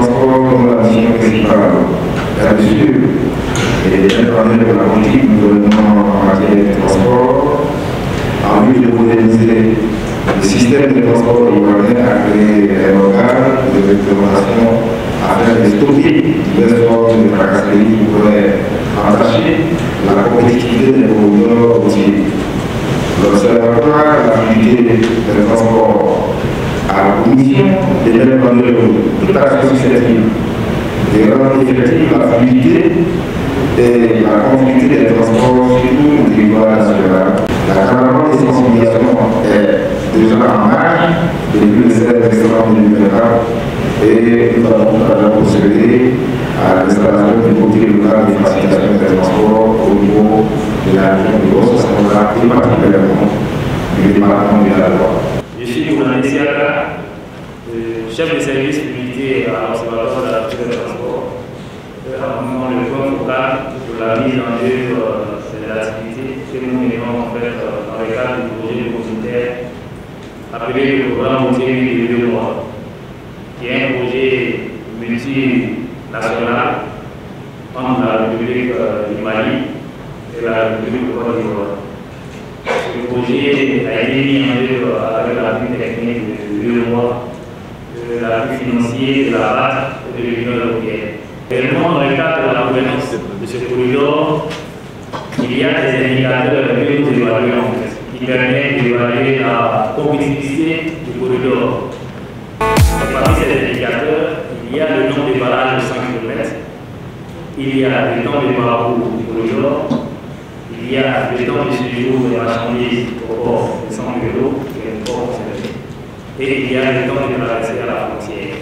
transports comme la mission principale là-dessus et mettre en œuvre la politique du gouvernement en matière de transport en vue de moderniser le système de transport ivoirien à créer un organe de réglementation afin de stopper diverses formes de tracasseries qui pourraient entacher la compétitivité des producteurs routiers. L'Observatoire de l'activité des transports à la commission de mettre en œuvre toute action susceptible de rendre effective la fluidité et la continuité des transports, surtout au territoire national. La campagne de sensibilisation est déjà en marche depuis le 16 décembre 2024 et nous allons procéder à l'installation du comité local de facilitation des transports au niveau de la région de Grosse-Samola et particulièrement du département de la Loire. Je suis Moulani Siaka, chef de service unité à l'Observatoire de la culture des transports. Le point focal pour la mise en œuvre de l'activité que nous menons en fait dans le cadre du projet communautaire appelé le programme routier de l'Europe, qui est un projet multinational entre la République du Mali et la République de Côte d'Ivoire. Ce projet a été mis en œuvre avec l'appui technique de l'Europe, l'appui financier de la BAD et de l'Union européenne. Également, dans le cadre de la gouvernance de ce corridor, il y a des indicateurs que nous évaluons qui permettent d'évaluer la compétitivité du corridor. Parmi ces indicateurs, il y a le nombre de barrages de 100 km, il y a le temps de parcours du corridor, il y a le temps de séjour des marchandises au port de 100 km, qui est un port concerné, et il y a le temps de traverser à la frontière.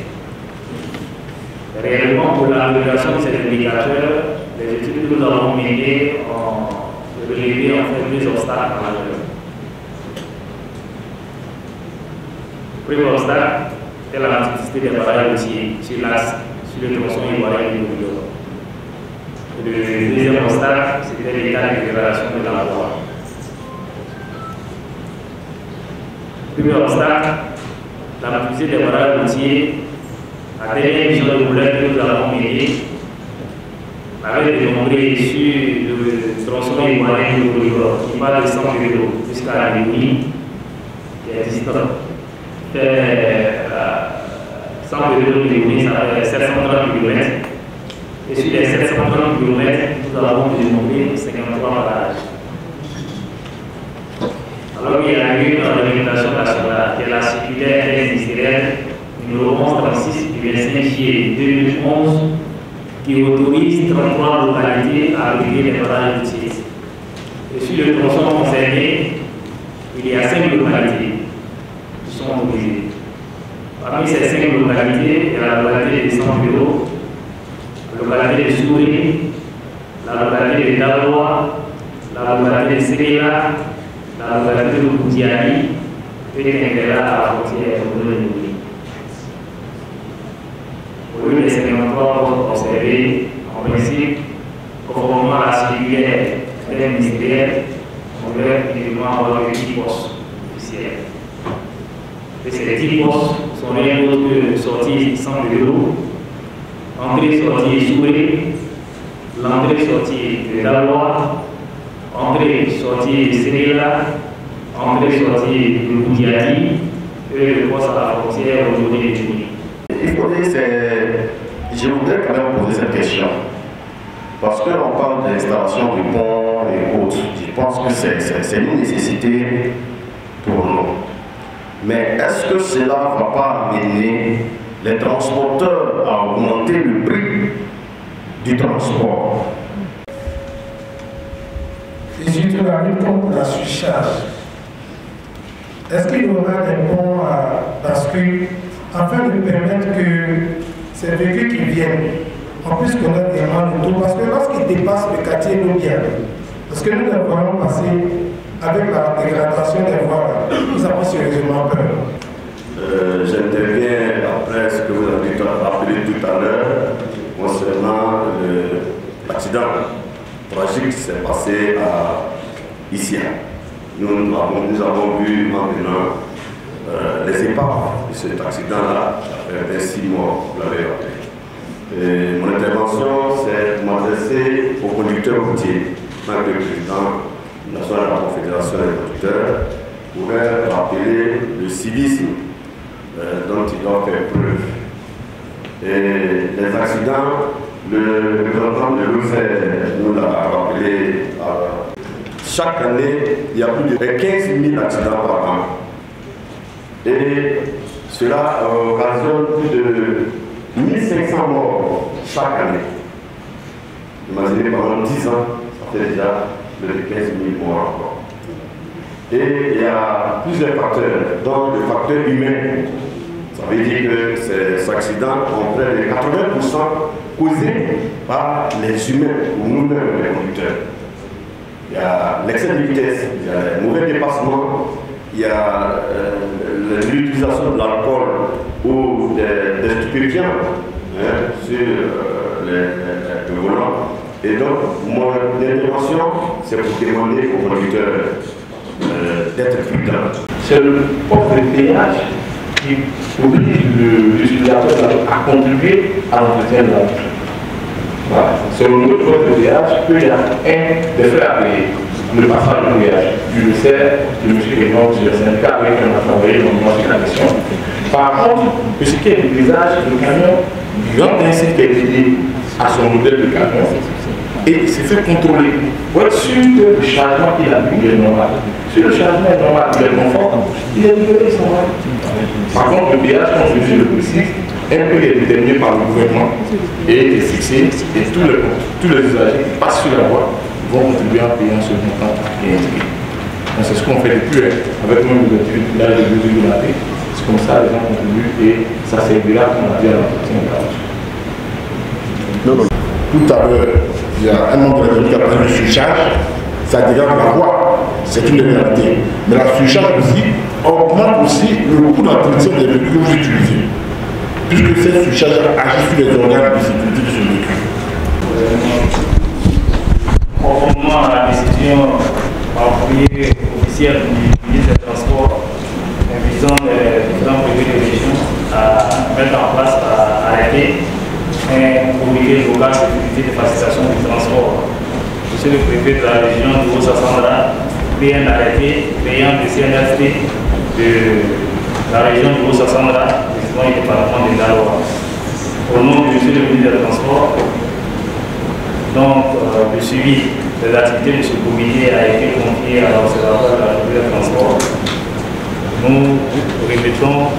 Réellement, pour l'amélioration de ces indicateurs, les études que nous avons menées ont relevé en fait deux obstacles majeurs. Le premier obstacle est la multiplicité des barrages routiers sur l'axe, sur le tronçon ivoirien du corridor. Le deuxième obstacle, c'était l'état de dégradation de la voie. Le premier obstacle, la multiplicité des barrages routiers. La dernière mission de boulette que nous avons menée avait démontré sur le tronçon ivoirien du corridor qui va de 100 km jusqu'à Léonie, qui est distant. 100 km de Léonie, ça fait 730 km. Et sur les 730 km, nous avons démontré 53 barrages. Alors qu'il y a eu une réglementation nationale qui est la circulaire interministérielle numéro 1136 du 25 juillet 2011 qui autorise 33 localités à abriter les barrages routiers. Et sur le tronçon concerné, il y a 5 localités qui sont autorisées. Parmi ces 5 localités, il y a la localité de Saint-Vélo, la localité de Souri, la localité de Daroua, la localité de Séguéla, la localité de Koudiani et Kengela à la frontière de l'Union. Au lieu des 53 postes observés, en principe, conformément à la circulaire interministérielle, on devrait uniquement avoir 10 postes officiels. Et ces 10 postes sont rien d'autre que sortie sans vélo, entrée-sortie Souré, l'entrée-sortie de Daloa, entrée-sortie de Sénéla, entrée-sortie de Koudiani et le poste à la frontière aujourd'hui de Tchouni. Je voudrais quand même poser cette question. Parce que l'on parle de l'installation du pont et autres. Je pense que c'est une nécessité pour nous. Mais est-ce que cela ne va pas amener les transporteurs à augmenter le prix du transport? Et surtout la lutte contre la surcharge. Est-ce qu'il y aura des ponts à bascule afin de permettre que ces véhicules qui viennent, on puisse connaître vraiment le taux? Parce que lorsqu'ils dépassent le quartier Lobia, parce que nous les voyons passer avec la dégradation des voies, nous avons sérieusement peur. J'interviens après ce que vous avez appelé tout à l'heure concernant l'accident tragique qui s'est passé ici. Nous avons vu maintenant les épaves de cet accident-là, 6 morts, vous l'avez rappelé. Et mon intervention, c'est de m'adresser aux conducteurs routiers, en tant que président national de la Confédération des conducteurs, pourrait rappeler le civisme dont ils doivent faire preuve. Et les accidents, le représentant de l'OCR nous l'a rappelé. Chaque année, il y a plus de 15 000 accidents par an. Et cela occasionne plus de 1500 morts chaque année. Imaginez, pendant 10 ans, ça fait déjà plus de 15 000 morts encore. Et il y a plusieurs facteurs, dont le facteur humain. Ça veut dire que ces accidents ont près de 80% causés par les humains ou nous-mêmes, les conducteurs. Il y a l'excès de vitesse, il y a les mauvais dépassements, il y a l'utilisation de l'alcool ou des stupéfiants sur le volant. Et donc, mon intervention, c'est pour demander aux conducteurs d'être prudents. C'est le poste de péage qui oblige l'utilisateur à contribuer à l'entretien de la route. Voilà. Selon notre poste de péage, il y a un des frais à payer. Le passage de péage. Je le sais, de M. Raymond, du syndicat avec qui on a travaillé dans la question. Par contre, pour ce qui est du paysage, le camion, l'homme d'incite qui est lié à son modèle de camion et il s'est fait contrôler. Pour être sûr que le chargement qu'il a eu est normal. Si le chargement est normal, il est confort, il est libéré son mal. Par contre, le péage, comme je le précise, un peu est déterminé par le gouvernement et est fixé et tous les usagers qui passent sur la voie vont contribuer à payer ce montant qui est indiqué. C'est ce qu'on fait depuis avec même l'ouverture du village de mesure de la paix. C'est comme ça les gens contribuent et ça servira, comme on a dit, à l'entretien de la route. Tout à l'heure, il y a un nombre de qui a pris le surcharge, ça dégrade la voie, c'est une réalité. Mais la surcharge aussi augmente aussi le coût d'entretien des véhicules que vous utilisez, puisque cette surcharge agit sur les organes de sécurité de ce véhicule. Conformément à la décision par courrier officiel du ministre des Transports, invitant les différents préfets de région à mettre en place, à arrêter un comité local de sécurité de facilitation du transport. Monsieur le préfet de la région de Haut-Sassandra, fait un arrêté payant le CNFT de la région de Haut-Sassandra, président du département de Galois. Au nom de monsieur le ministre des Transports, donc le suivi des activités de ce comité a été confié à l'observatoire de la sécurité des transports. Nous remettons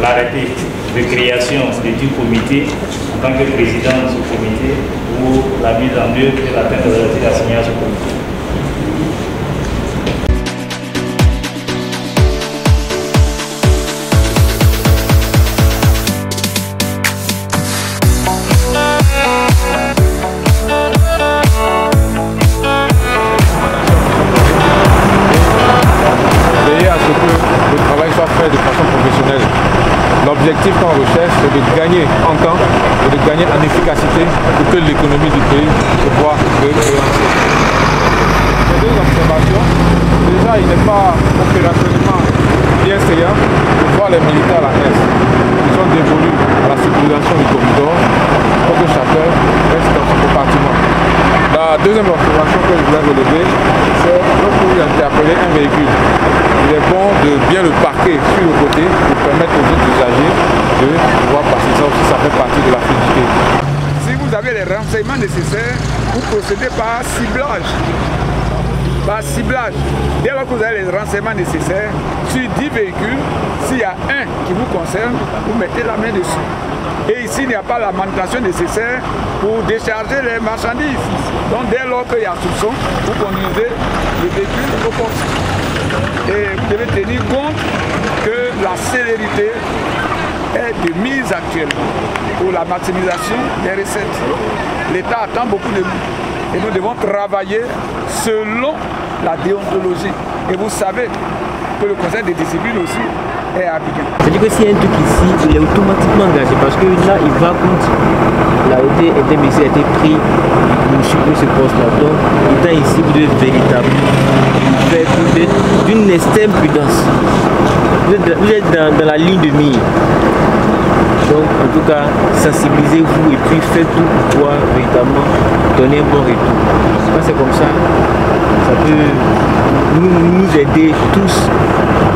l'arrêté de création du comité en tant que président de ce comité pour la mise en œuvre et l'atteinte des objectifs assignés à ce comité. L'objectif qu'on recherche, c'est de gagner en temps et de gagner en efficacité pour que l'économie du pays se voit relancer. Ces deux observations, déjà il n'est pas opérationnellement bien saillant de voir les militaires à la S. Ils sont dévolus à la sécurisation du corridor pour que chacun reste dans son compartiment. La deuxième observation que je voulais relever, c'est lorsque vous interpellez un véhicule, il est bon de bien le parquer sur le côté pour permettre aux autres usagers de pouvoir passer. Ça aussi, ça fait partie de la fluidité. Si vous avez les renseignements nécessaires, vous procédez par ciblage. Par ciblage. Dès lors que vous avez les renseignements nécessaires, sur 10 véhicules, s'il y a un qui vous concerne, vous mettez la main dessus. Et ici, il n'y a pas la manutention nécessaire pour décharger les marchandises. Donc dès lors qu'il y a soupçon, vous conduisez le véhicule au poste. Et vous devez tenir compte que la célérité est de mise actuellement pour la maximisation des recettes. L'État attend beaucoup de nous et nous devons travailler selon la déontologie. Et vous savez que le conseil de discipline aussi est appliqué. C'est-à-dire que s'il y a un truc ici, il est automatiquement engagé parce que là, il va contre la DMC a été pris pour ce poste-là. Donc, étant ici, vous devez véritablement faire d'une extrême prudence. Vous êtes dans la ligne de mire. Donc en tout cas, sensibilisez-vous et puis faites tout pour pouvoir véritablement donner un bon retour. Quand c'est comme ça, ça peut nous aider tous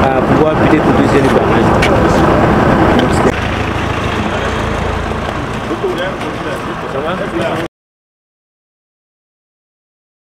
à pouvoir peut-être produire le barrage.